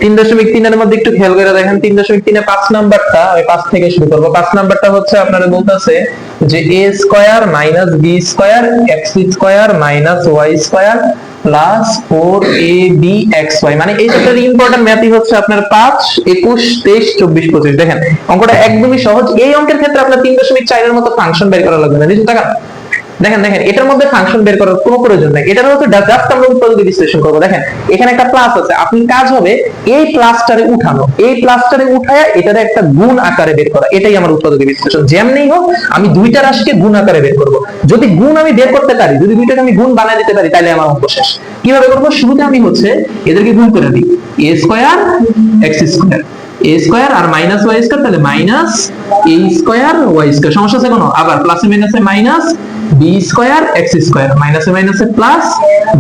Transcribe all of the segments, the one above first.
3.3 এর মধ্যে একটু খেয়াল করে দেখেন 3.3 এ 5 নাম্বারটা, আমি 5 থেকে শুরু করব। 5 নাম্বারটা হচ্ছে আপনারা বলতাছে যে a square minus b square x square minus y square plus 4ab xy, মানে এই চ্যাপ্টারের ইম্পর্টেন্ট ম্যাথই হচ্ছে আপনার 5, 21, 23, 24, 25। দেখেন অঙ্কটা একদমই সহজ। এই অঙ্কের ক্ষেত্রে আপনার 3.4 এর মতো ফাংশন বের করা লাগবে না। নিচে তাকান, দেখেন দেখেন এটার মধ্যে ফাংশন বের করার কোনো প্রয়োজন নাই। এটার হচ্ছে জাস্ট আমরা উৎপাদক বিশ্লেষণ করব। দেখেন এখানে একটা প্লাস আছে, আপনি কাজ হবে এই প্লাসটারে উঠানো, এই প্লাসটারে উঠায়া এটারে একটা গুণ আকারে বের করা, এটাই আমার উৎপাদক বিশ্লেষণ। যেমনি হোক আমি দুইটা রাশিকে গুণ আকারে বের করব। যদি গুণ আমি বের করতে পারি, যদি দুইটাকে আমি গুণ বানায় দিতে পারি, তাহলে আমার অঙ্ক শেষ। কিভাবে করব? শুরুতে আমি হচ্ছে এদেরকে গুণ করে দিই, a square x square, a square আর মাইনাস y স্কয়ার, তাহলে minus a square y square. সমস্যা আছে কোনো? আবার প্লাসে মাইনাসে minus b square x square, মাইনাসে মাইনাসে plus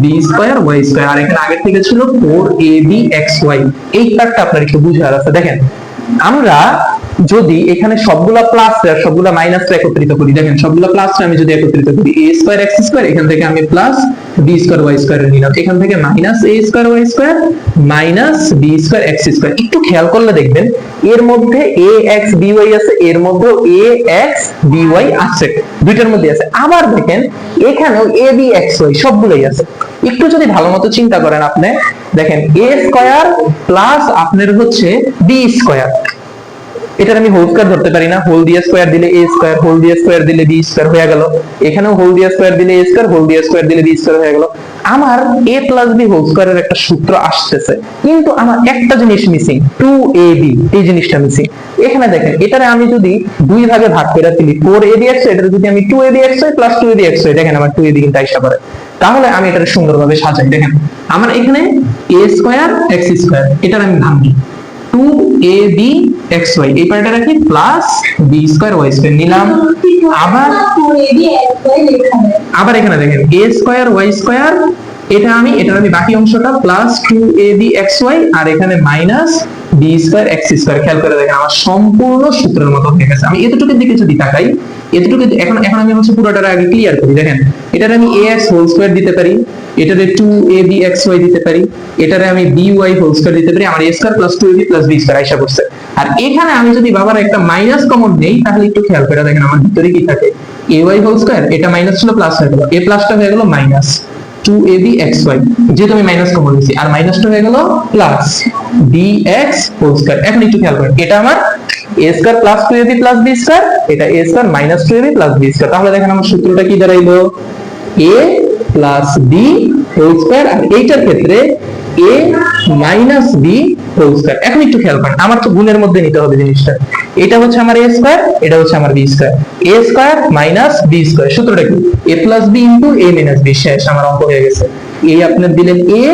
b square y square, আর এখানে আগে থেকে ছিল 4ab xy। এই পার্টটা আপনার একটু বুঝার আছে। দেখেন আমরা যদি এখানে সবগুলা প্লাস আর সবগুলা মাইনাস একত্রিত করি, দেখেন সবগুলা প্লাস আমি যদি একত্রিত করি, a স্কয়ার x স্কয়ার, এখান থেকে আমি plus b square y square নিলাম, এখান থেকে minus a square y square minus b square x square. একটু খেয়াল করলে দেখবেন এর মধ্যে ax by আছে, এর মধ্যে ax by আছে, দুইটার মধ্যে আছে। আবার দেখেন এখানেও ab xy সবগুলোই আছে। একটু যদি ভালো মতো চিন্তা করেন আপনি, দেখেন a স্কয়ার প্লাস আপনার হচ্ছে b স্কয়ার, এটার আমি হোল স্কয়ার ধরতে পারি না, হোল দিয়ে স্কয়ার দিলে a স্কয়ার, হোল দিয়ে স্কয়ার দিলে b স্কয়ার হয়ে গেল। এখানেও হোল দিয়ে স্কয়ার দিলে a স্কয়ার, হোল দিয়ে স্কয়ার দিলে b স্কয়ার হয়ে গেল। আমার a প্লাস b হোল স্কয়ারের একটা সূত্র আসতেছে, কিন্তু আমার একটা জিনিস মিসিং, 2ab, এই জিনিসটা মিসিং। এখানে দেখেন এটারে আমি যদি দুই ভাগে ভাগ করে ফেলি, 4ab xy, এটারে যদি আমি 2ab xy plus 2ab xy, দেখেন আমার 2ab কিন্তু আইসা পড়ে, তাহলে আমি এটারে সুন্দরভাবে সাজাই। দেখেন আমার এখানে a স্কয়ার x স্কয়ার, এটার আমি ভাঙি 2ab xy, এই পার্টটা রাখি plus b square y square নিলাম। আবার এখানে দেখেন a স্কয়ার y স্কয়ার, এটা আমি বাকি অংশটা প্লাস 2ab xy, আর এখানে minus b square x square. খেয়াল করে দেখেন আমার সম্পূর্ণ সূত্রের মতো হয়ে গেছে। আমি এতটুকুর দিকে যদি তাকাই, এতটুকু এখন আমি হচ্ছে পুরোটা আগে ক্লিয়ার করি। দেখেন এটারে আমি ax হোল স্কয়ার দিতে পারি, এটারে 2ab xy দিতে পারি, এটারে আমি by হোল স্কয়ার দিতে পারি, আমার a square plus 2ab plus b square আইসা করছে। আর এখানে আমি যদি বাবার একটা মাইনাস কমন নেই, তাহলে একটু খেয়াল করে দেখেন আমার ভিতরে কি থাকে, ay হোল স্কয়ার, এটা মাইনাস ছিল প্লাস হয়ে গেল, a প্লাসটা হয়ে গেল মাইনাস 2ab xy, যেহেতু আমি মাইনাস কমন নিয়েছি, আর মাইনাসটা হয়ে গেল প্লাস bx হোল স্কয়ার। এখন একটু খেয়াল করেন এটা আমার a square plus 2ab plus b square, এটা a square minus 2ab plus b square. তাহলে দেখেন আমার সূত্রটা কি দাঁড়াইলো, a plus b whole square, আর এইটার ক্ষেত্রে a minus b whole square. এখন একটু খেয়াল করেন আমার তো গুণের মধ্যে নিতে হবে জিনিসটা, এটা হচ্ছে আমার a স্কয়ার, এটা হচ্ছে আমার b square, a square minus b square. সূত্রটা কি, a plus b into a minus b। শেষ, আমার অঙ্ক হয়ে গেছে। এই আপনার দিলেন a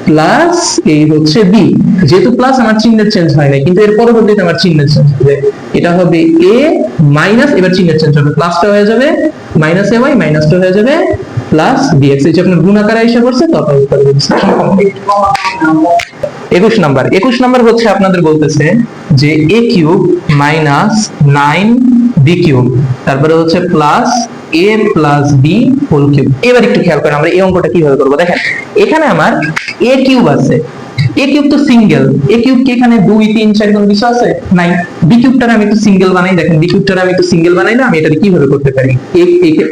প্লাস এই হচ্ছে b, যেহেতু প্লাস আমার চিহ্নের চেঞ্জ হয় না, কিন্তু এর পরবর্তীতে আমার চিহ্নের চেঞ্জ হবে, এটা হবে a মাইনাস, এবার চিহ্নের চেঞ্জ হবে, প্লাসটা হয়ে যাবে মাইনাস ay, মাইনাসটা হয়ে যাবে প্লাস bx। এই যে আপনার গুণ আকারে এসে পড়ছে, তখন উত্তর হচ্ছে 21 নাম্বার হচ্ছে আপনাদের বলতেছে যে a cube minus 9b cube, তারপরে হচ্ছে plus a plus b whole cube. এবার একটু খেয়াল করেন আমরা এই অঙ্কটা কিভাবে করব। দেখেন এখানে আমার a কিউব আছে, a কিউব তো সিঙ্গেল, a কিউব কি এখানে 2 3 4 কোন কিছু আছে নাই, b কিউবটারে আমি একটু সিঙ্গেল বানাই। দেখেন b কিউবটারে আমি একটু সিঙ্গেল বানাই না, আমি এটা কিভাবে করতে পারি,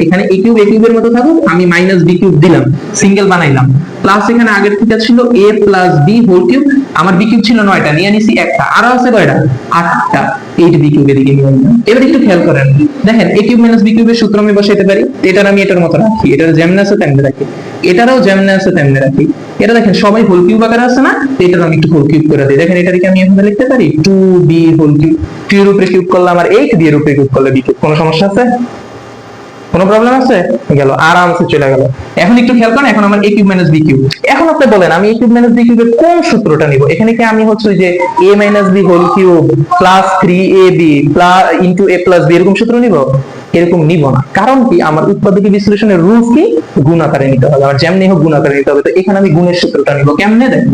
এখানে a কিউবের মতো থাকুক, আমি মাইনাস b কিউব দিলাম, সিঙ্গেল বানাইলাম, প্লাস এখানে আগের থেকে ছিল a plus b whole cube, আমার b কিউব ছিল 9টা, নিয়ে নিছি একটা, আরো আছে কয়টা, 8টা, 8b কিউব এদিকে নিয়ে নিলাম। এবার একটু খেয়াল করেন, দেখেন a কিউব মাইনাস b কিউবের সূত্র আমি বসাইতে পারি, এটার আমি এটার মতো রাখি, এটার যেমন আছে তেমনি রাখি, এটারও যেমন আছে তেমনি রাখি। এটা দেখেন সবাই হোল কিউব আকারে আছে না, এটার আমি একটু হোল কিউব করে দিই। দেখেন এটাকে আমি এভাবে লিখতে পারি 2b হোল কিউব, 2 এর উপরে কিউব করলে আমার 8, b এর উপরে কিউব করলে b কিউব। কোনো সমস্যা আছে, কোনো প্রবলেম আছে? গেল, আরামসে চলে গেল। এখন একটু খেয়াল করেন, এখন আমার a cube minus b cube. এখন আপনি বলেন আমি a কিউব মাইনাস b কিউবের কোন সূত্রটা নিব? এখানে কি আমি হচ্ছে যে a minus b whole cube plus 3ab plus into a plus b এরকম সূত্র নিব? এরকম নিব না। কারণ কি, আমার উৎপাদকী বিশ্লেষণের রুলস কি, গুণ আকারে নিতে হবে, আমার যেমনি হোক গুণ আকারে নিতে হবে। তো এখানে আমি গুণের সূত্রটা নিব কেমনে, দেখেন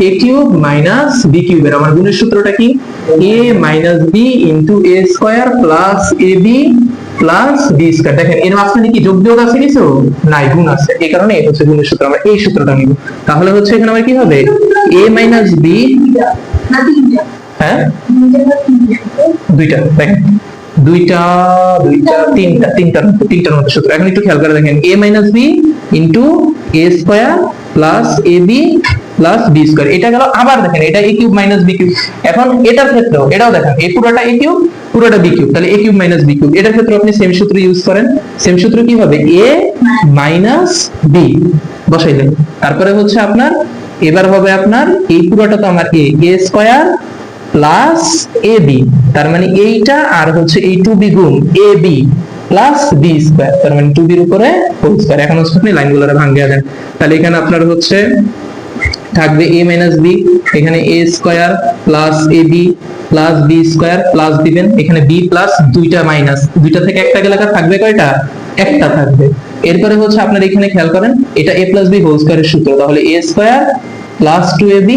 a কিউব মাইনাস b কিউবের আমার গুণের সূত্রটা কি, a minus b into a square plus ab plus B square. দেখেন এর মাঝখানে কি যোগ বিয়োগ আছে কিছু নাই, গুণ আছে, এই কারণে এটা হচ্ছে গুণের সূত্র। আমরা এই সূত্রটা নিব। তাহলে হচ্ছে এখানে আমার কি হবে a মাইনাস b, হ্যাঁ দুইটা, দেখেন দুইটা দুইটা তিনটার মধ্যে সূত্র। এখন একটু খেয়াল করে দেখেন a minus b into a square plus ab plus b square. এটা গেল। আবার দেখেন এটা a cube minus b cube. এখন এটার ক্ষেত্রেও এটাও দেখেন এই পুরোটা a কিউব পুরোটা b কিউব, তাহলে a cube minus b cube. এটার ক্ষেত্রে আপনি সেম সূত্র ইউজ করেন। সেম সূত্র কি হবে a মাইনাস b বসাইলেন। তারপরে হচ্ছে আপনার এবার হবে আপনার এই পুরোটা তো আমার a স্কয়ার প্লাস ab, তার মানে এইটা আর হচ্ছে এই 2b গুণ ab প্লাস b স্কয়ার, তার মানে 2b এর উপরে হোল স্কয়ার। এখন হচ্ছে আপনি লাইনগুলোরে ভাঙিয়ে দেন। তাহলে এখানে আপনার হচ্ছে থাকবে a মাইনাস b, এখানে a square plus ab plus b square plus দিবেন এখানে b প্লাস দুইটা মাইনাস, দুইটা থেকে একটা গেলে থাকবে কয়টা, একটা থাকবে। এরপরে হচ্ছে আপনারা এখানে খেয়াল করেন এটা a প্লাস b হোল স্কয়ারের সূত্র, তাহলে a square plus 2ab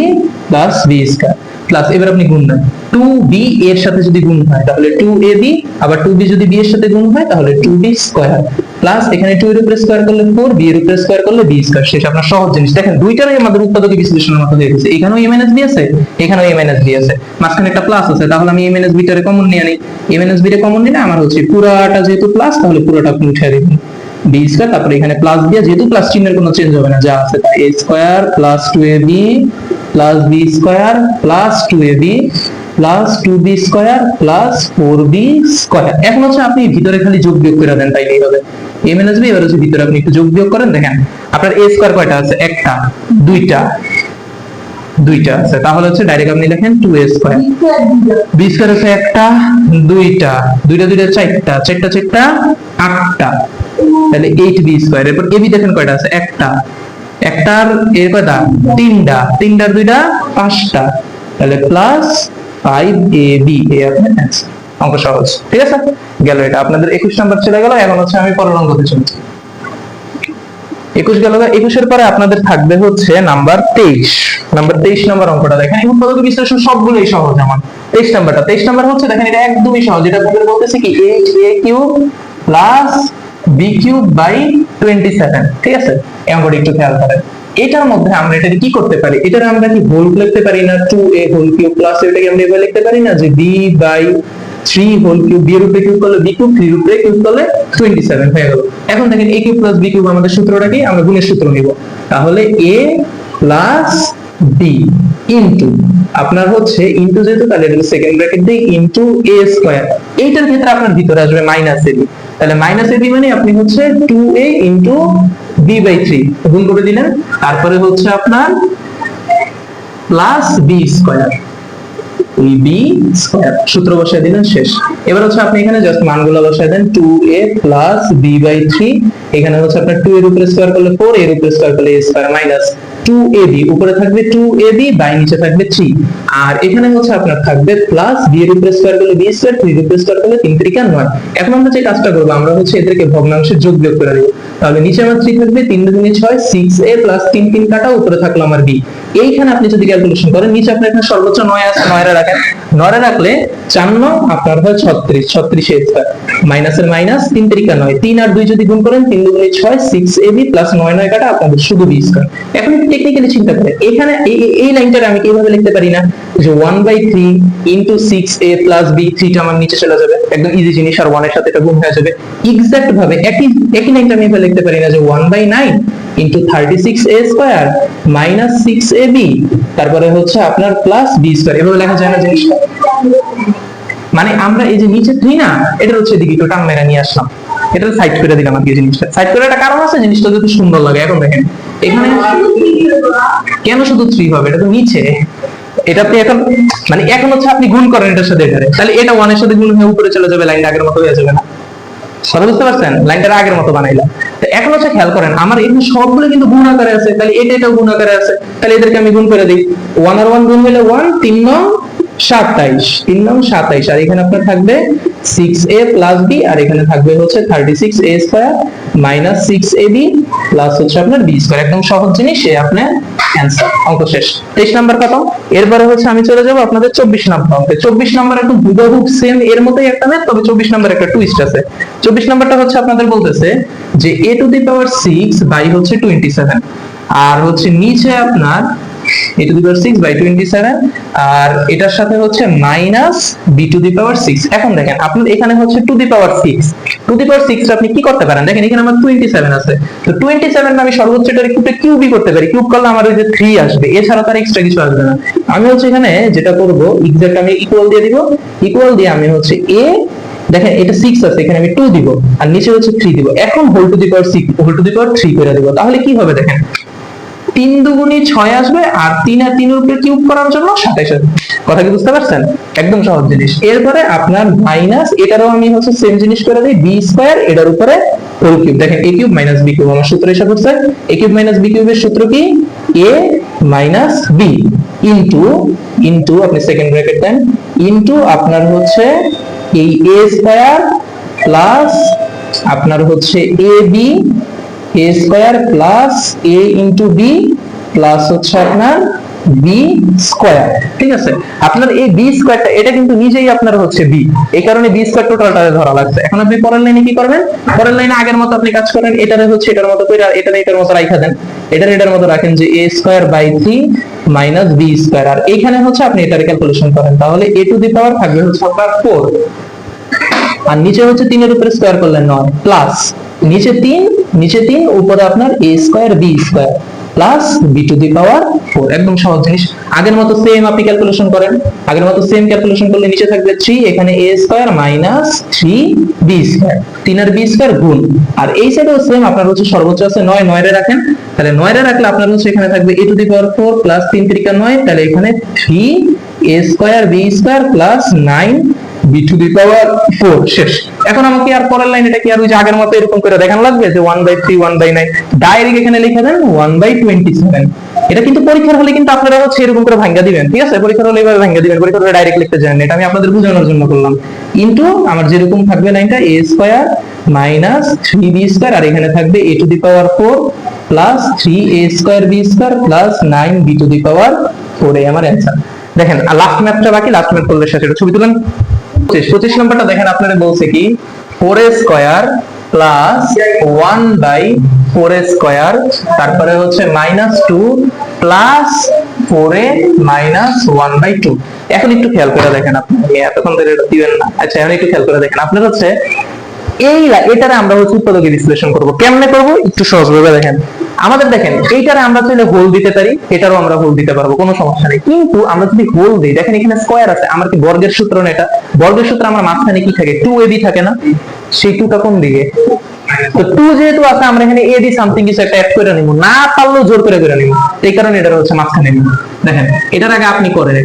plus b square plus, এবার আপনি গুণ দেন 2b এর সাথে যদি গুণ হয় তাহলে 2ab, আবার 2b যদি b এর সাথে গুণ হয় তাহলে 2b স্কয়ার প্লাস এখানে 2 এর উপরে স্কয়ার করলে 4, b এর উপরে স্কয়ার করলে b স্কয়ার। শেষ। আপনার সহজ জিনিস দেখেন দুইটারই আমাদের উৎপাদক বিশ্লেষণের মতো হয়ে গেছে। এখানেও a মাইনাস b আছে, এখানেও a মাইনাস b আছে, মাঝখানে একটা প্লাস আছে, তাহলে আমি a মাইনাস b টারে কমন নিয়ে নেই। a মাইনাস b রে কমন নিলে আমার হচ্ছে পুরাটা যেহেতু প্লাস তাহলে পুরোটা আপনি উঠিয়ে দিবেন b স্কয়ার, তারপরে এখানে প্লাস দিয়ে যেহেতু প্লাস চিহ্নের কোনো চেঞ্জ হবে না যা আছে তাই a square plus 2ab plus b square plus 2ab plus 2b square plus 4b square. এখন হচ্ছে আপনি ভিতরে খালি যোগ বিয়োগ করে দেন, তাইলেই হবে a মাইনাস b। এবার হচ্ছে ভিতরে আপনি একটু যোগ বিয়োগ করেন, দেখেন আপনার a স্কয়ার কয়টা আছে, একটা দুইটা আছে, তাহলে হচ্ছে ডাইরেক্ট আপনি লেখেন 2a স্কয়ার। b স্কয়ার আছে একটা দুইটা চারটা আটটা, তাহলে 8b স্কয়ার। এরপর ab দেখেন কয়টা আছে, একটার এর কয়টা, তিনটার দুইটা পাঁচটা, তাহলে প্লাস 5ab। এই আপনার অ্যানসার। অঙ্ক সহজ, ঠিক আছে গেল। এটা আপনাদের 21 নাম্বার চলে গেল। এখন হচ্ছে আমি পরের অঙ্কতে চলছি। 21 গেল। 21 এর পরে আপনাদের থাকবে হচ্ছে নাম্বার 23 নাম্বার অঙ্কটা দেখেন। এখন উৎপাদক বিশ্লেষণ সবগুলোই সহজ। আমার 23 নাম্বার হচ্ছে দেখেন এটা একদমই সহজ। এটা আপনাদের বলতেছে কি 8a cube plus b cube by 27, ঠিক আছে। এই অঙ্কটা একটু খেয়াল করেন। এটার মধ্যে আমরা এটাকে কি করতে পারি, এটার আমরা কি হোল লিখতে পারি না, 2a হোল কিউব প্লাস এটাকে আমরা এভাবে লিখতে পারি না যে b by 3 whole cube, b এর উপরে কিউব করলে b কিউব, 3 এর উপরে কিউব করলে 27 হয়ে গেল। এখন দেখেন a cube plus b cube আমাদের সূত্রটা কি, আমরা গুণের সূত্র নিব। তাহলে a প্লাস b ইনটু আপনার হচ্ছে ইনটু যেহেতু তাহলে এটা সেকেন্ড ব্র্যাকেট দিয়ে ইনটু a স্কয়ার। এইটার ক্ষেত্রে আপনার ভিতরে আসবে মাইনাস ab, তাহলে মাইনাস ab মানে আপনি হচ্ছে 2a ইনটু b বাই 3 গুণ করে দিলেন, তারপরে হচ্ছে আপনার plus b square, b square সূত্র বসায় দিলেন, শেষ। এবার হচ্ছে আপনি এখানে জাস্ট মানগুলো বসায় দেন 2a প্লাস b বাই 3, এখানে হচ্ছে আপনার 2 এর উপরে স্কয়ার করলে 4, এর উপরে স্কয়ার করলে a স্কয়ার মাইনাস 2ab, উপরে থাকবে 2ab বাই নিচে থাকবে 3, আর এখানে হচ্ছে আপনার থাকবে প্লাস b এর উপরে স্কয়ার করলে b স্কয়ার, 3 এর উপরে স্কয়ার করলে 3 3 9। এখন আমরা যে কাজটা করব আমরা হচ্ছে এদেরকে ভগ্নাংশে যোগ বিয়োগ করে দেব। তাহলে নিচে আমার 3 থাকবে, 3 2 6 6a প্লাস 3 3 কাটা, উপরে থাকলো আমার b। এইখানে আপনি যদি ক্যালকুলেশন করেন নিচে আপনার এখানে সর্বোচ্চ 9 আছে, 9 রে রাখেন, 9 রে রাখলে 4 9 আপনার হয় 36, 36 এর স্কয়ার মাইনাসের মাইনাস 3 3 9, 3 আর 2 যদি গুণ করেন 3 2 6 6ab প্লাস 9 9 কাটা আপনাদের শুধু b স্কয়ার। এখন টেকনিক্যালি চিন্তা করেন এখানে এই লাইনটা আমি কিভাবে লিখতে পারি না যে 1/3 ইনটু 6a প্লাস b, 3 টা আমার নিচে চলে যাবে, একদম ইজি জিনিস, আর 1 এর সাথে এটা গুণ হয়ে যাবে। এক্সাক্ট ভাবে একই লাইনটা আমি এভাবে লিখতে পারি না যে 1/9 into 36a square minus 6ab, তারপরে হচ্ছে আপনার প্লাস b স্কয়ার, এভাবে লেখা যায় না জিনিসটা। মানে আমরা এই যে নিচে 3 না, এটা হচ্ছে দিকে একটু টান মেরা নিয়ে আসলাম, এটা সাইড করে দিলাম আর কি। জিনিসটা সাইড করে একটা কারণ আছে, জিনিসটা যত সুন্দর লাগে। এখন দেখেন এখানে কেন শুধু 3 হবে, এটা তো নিচে, এটা আপনি এখন মানে এখন হচ্ছে আপনি গুণ করেন এটার সাথে এটারে, তাহলে এটা 1 এর সাথে গুণ হয়ে উপরে চলে যাবে, লাইনটা আগের মতো হয়ে যাবে না, কথা বুঝতে পারছেন? লাইনটা আগের মতো বানাইলাম। তো এখন হচ্ছে খেয়াল করেন আমার এখানে সবগুলো কিন্তু গুণ আকারে আছে, তাহলে এটাও গুণ আকারে আছে, তাহলে এদেরকে আমি গুণ করে দিই। 1 আর 1 গুণ হলে 1, 3 9 27, 3 9 27, আর এখানে আপনার থাকবে 6a প্লাস b, আর এখানে থাকবে হচ্ছে 36a square minus 6ab plus হচ্ছে আপনার b স্কয়ার। একদম সহজ জিনিস, আপনার অ্যান্সার, অঙ্ক শেষ। 23 নাম্বার খতম। এরপরে হচ্ছে আমি চলে যাব আপনাদের 24 নাম্বার অঙ্কে। 24 নাম্বার একদম হুবহু সেম এর মতোই একটা ম্যাথ, তবে 24 নাম্বার একটা টুইস্ট আছে। 24 নাম্বারটা হচ্ছে আপনাদের বলতেছে যে a to the power 6 by হচ্ছে 27, আর হচ্ছে নিচে আপনার a to the power 6 by 27, আর এটার সাথে হচ্ছে minus b to the power 6। এখন দেখেন আপনার এখানে হচ্ছে two the power 6, two the power 6 আপনি কি করতে পারেন, দেখেন এখানে আমার 27 আছে, তো 27 আমি সর্বোচ্চ এটার একটু কিউবই করতে পারি, কিউব করলে আমার ওই যে 3 আসবে, এছাড়া তার এক্সট্রা কিছু আসবে না। আমি হচ্ছে এখানে যেটা করব, এক্সাক্ট আমি ইকুয়াল দিয়ে দিব, ইকুয়াল দিয়ে আমি হচ্ছে a, দেখেন এটা 6 আছে, এখানে আমি 2 দিব, আর নিচে হচ্ছে 3 দিব, এখন whole to the power 6 whole to the power 3 করে দিব। তাহলে কি হবে দেখেন, 3 দুগুণী 6 আসবে, আর 3 আর 3 এর উপরে কিউব করার জন্য 27 আসবে। কথা কি বুঝতে পারছেন? একদম সহজ জিনিস। এরপরে আপনার মাইনাস, এটারও আমি হচ্ছে সেম জিনিস করে দিই, বি স্কয়ার এটার উপরে হোল কিউব। দেখেন a cube minus b cube, আমার সূত্র এসে পড়ছে। a কিউব মাইনাস b কিউবের সূত্র কি? a মাইনাস b ইনটু আপনি সেকেন্ড ব্র্যাকেট দেন, ইনটু আপনার হচ্ছে এই a স্কয়ার প্লাস আপনার হচ্ছে ab a square plus a into b plus হচ্ছে আপনার b স্কয়ার। ঠিক আছে, আপনার এই b স্কয়ারটা এটা কিন্তু নিজেই আপনার হচ্ছে b, এই কারণে b স্কয়ার টোটালটা ধরা লাগছে। এখন আপনি পরের লাইনে কি করবেন, পরের লাইনে আগের মতো আপনি কাজ করেন, এটারে হচ্ছে এটার মতো করে, আর এটারে এটার মতো রাখা দেন, এটার মতো রাখেন যে a square by 3 minus b square, আর এইখানে হচ্ছে আপনি এটারে ক্যালকুলেশন করেন, তাহলে a টু দি পাওয়ার থাকবে হচ্ছে আপনার 4, আর নিচে হচ্ছে 3 এর উপরে স্কয়ার করলে 9, প্লাস নিচে 3 উপরে আপনার a square b square plus b to the power 4। একদম সহজ জিনিস। আগের মতো সেম আপনি ক্যালকুলেশন করেন, আগের মতো সেম ক্যালকুলেশন করলে নিচে থাকবে 3, এখানে a square minus 3b square, 3 আর b স্কয়ার গুণ, আর এই সাইডেও সেম আপনার হচ্ছে সর্বোচ্চ আছে 9, 9 রে রাখেন, তাহলে 9 রে রাখলে আপনার হচ্ছে এখানে থাকবে a to the power 4 plus 3 3 9, তাহলে এখানে 3 a square b square plus 9 b to the power 4 শেষ। এখন আমাকে আর পরের লাইন এটা কি আর ওই যে আগের মতো এরকম করে দেখানো লাগবে যে 1/3 1/9, ডাইরেক্ট এখানে লিখে দেন 1/27। এটা কিন্তু পরীক্ষার হলে কিন্তু আপনারা হচ্ছে এরকম করে ভাঙা দিবেন, ঠিক আছে, পরীক্ষার হলে এইভাবে ভাঙা দিবেন, পরীক্ষার হলে ডাইরেক্ট লিখতে জানেন, এটা আমি আপনাদের বোঝানোর জন্য করলাম। ইনটু আমার যেরকম থাকবে লাইনটা a square minus 3b square, আর এখানে থাকবে a to the power 4 plus 3a square b square plus 9b to the power 4, এই আমার অ্যানসার। দেখেন লাস্ট ম্যাথটা বাকি, লাস্ট ম্যাথ করলে শেষ। এটা ছবি তুলেন। 25 নাম্বারটা দেখেন, আপনারা বলছে কি 4a square plus 1/4a square, তারপরে হচ্ছে -2 প্লাস 4a মাইনাস 1/2। এখন একটু খেয়াল করে দেখেন, আপনি এতক্ষণ ধরে এটা দিবেন না, আচ্ছা এখন একটু খেয়াল করে দেখেন, আপনার হচ্ছে এটারে আমরা হচ্ছে উৎপাদকে বিশ্লেষণ করব। কেমনে করব একটু সহজভাবে দেখেন। আমাদের দেখেন এইটারে আমরা চাইলে হোল দিতে পারি, এটারও আমরা হোল দিতে পারবো, কোনো সমস্যা নেই, কিন্তু আমরা যদি হোল দিই, দেখেন এখানে স্কয়ার আছে, আমার কি বর্গের সূত্র না এটা, বর্গের সূত্র আমার মাঝখানে কি থাকে 2ab থাকে না, সেই 2টা কোন দিকে, তো 2 যেহেতু আছে আমরা এখানে ad সামথিং কিছু একটা অ্যাড করে নিব, না পারলেও জোর করে নিব, এই কারণে এটা হচ্ছে মাঝখানে নিব। দেখেন এটার আগে আপনি করেন,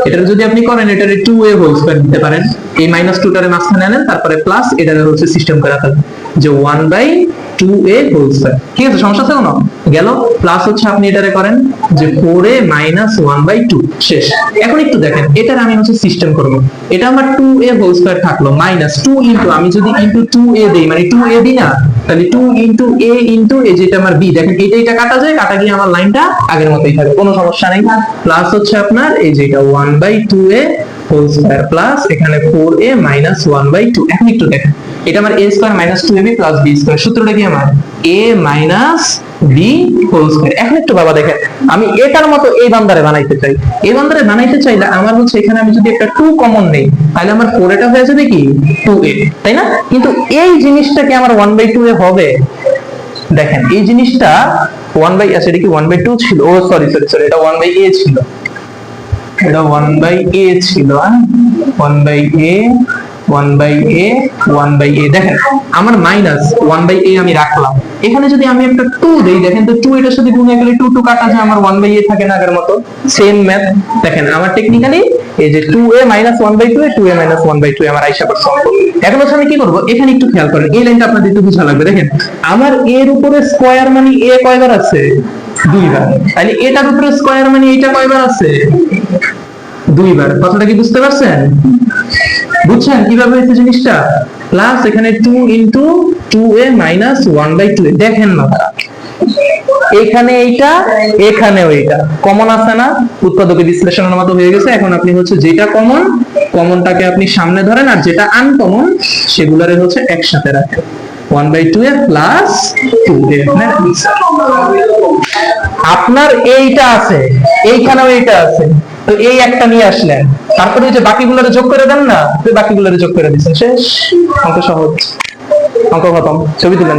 এটা যদি আপনি করেন এটারে 2a হোল স্কয়ার দিতে পারেন, এই -2টারে মাঝখানে আনেন, তারপরে প্লাস এটারে হচ্ছে সিস্টেম করে রাখেন যে 1/2a হোল স্কয়ার। ঠিক আছে, সমস্যা আছে কোনো? গেল। প্লাস হচ্ছে আপনি এটারে করেন যে 4a মাইনাস 1/2 শেষ। এখন একটু দেখেন এটারে আমি হচ্ছে সিস্টেম করব, এটা আমার 2a হোল স্কয়ার থাকলো মাইনাস 2 ইনটু, আমি যদি ইনটু 2a দেই মানে 2a দিই না, তাহলে 2 ইনটু a ইনটু এই যেটা আমার b, দেখেন এটা কাটা যায়, কাটা গিয়ে আমার লাইনটা আগের মতোই থাকে, কোনো সমস্যা নেই। প্লাস হচ্ছে আপনার এই যেটা 1/2a হোল স্কয়ার প্লাস এখানে 4a মাইনাস 1/2। এখন একটু দেখেন এটা আমার a square minus 2ab plus b square, সূত্রটা কি আমার a minus b whole square. এখন একটু বাবা দেখেন, আমি এটার মতো এই বান্দারে বানাইতে চাই, এই বান্দারে বানাইতে চাইলে আমার হচ্ছে এখানে আমি যদি একটা 2 কমন নেই, তাহলে আমার 4 এটা হয়ে যাবে কি 2a, তাই না? কিন্তু এই জিনিসটা কি আমার 1/2a হবে? দেখেন এই জিনিসটা 1/, আচ্ছা এটা কি 1/2 ছিল, ও সরি এটা 1/a ছিল, এটা 1/a ছিল, 1/a দেখেন আমার মাইনাস 1/a আমি রাখলাম, এখানে যদি আমি একটা 2 দেই, দেখেন তো 2 এটার সাথে গুণ হয়ে গেলে 2 কাটা যায়, আমার 1/a থাকে না আগের মতো, সেম ম্যাথ। দেখেন আমার টেকনিক্যালি এই যে 2a মাইনাস 1/2 2a মাইনাস 1/2 আমার আইসা পড়ছে অঙ্ক। এখন হচ্ছে আমি কি করব, এখানে একটু খেয়াল করেন, এই লাইনটা আপনাদের একটু বোঝা লাগবে। দেখেন আমার এর উপরে স্কয়ার মানে a কয়বার আছে? 2 বার। তাহলে এটার উপরে স্কয়ার মানে এটা কয়বার আছে? 2 বার। কথাটা কি বুঝতে পারছেন? বুঝছেন কিভাবে হয়েছে জিনিসটা? প্লাস এখানে 2 ইনটু 2a মাইনাস 1/2, দেখেন না এখানে এইটা, এখানেও এইটা কমন আছে না, উৎপাদকে বিশ্লেষণের মতো হয়ে গেছে। এখন আপনি হচ্ছে যেটা কমন, কমনটাকে আপনি সামনে ধরেন, আর যেটা আনকমন সেগুলারে হচ্ছে একসাথে রাখেন। 1/2 প্লাস 2 আপনার এইটা আছে, এইখানেও এইটা আছে, তো এই একটা নিয়ে আসলেন, তারপরে ওই যে বাকিগুলোরে যোগ করে দেন না, বাকিগুলোরে যোগ করে দিচ্ছেন, শেষ, অঙ্ক সহজ, অঙ্ক খতম, ছবি তুলেন।